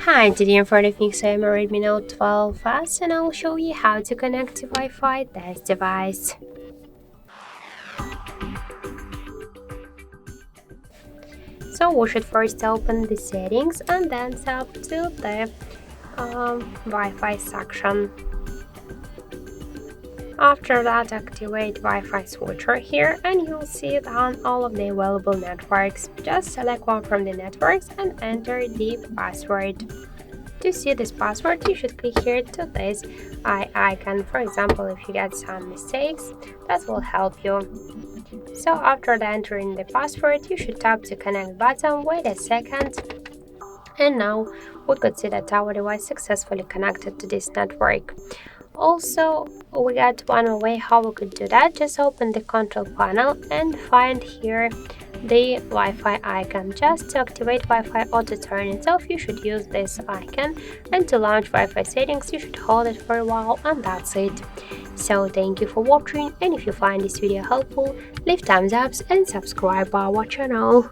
Hi, today I'm for the fix I'm a Redmi Note 12 and I'll show you how to connect to Wi-Fi this device. So we should first open the settings and then tap to the Wi-Fi section. After that, activate Wi-Fi switcher here and you'll see it on all of the available networks. Just select one from the networks and enter the password. To see this password, you should click here to this eye icon. For example, if you get some mistakes, that will help you. So after entering the password, you should tap the connect button, wait a second, and now we could see that our device successfully connected to this network. Also, we got one way how we could do that. Just open the control panel and find here the Wi-Fi icon. Just to activate Wi-Fi auto turn itself, you should use this icon, and to launch Wi-Fi settings, you should hold it for a while, and that's it. So thank you for watching, and if you find this video helpful, leave thumbs up and subscribe our channel.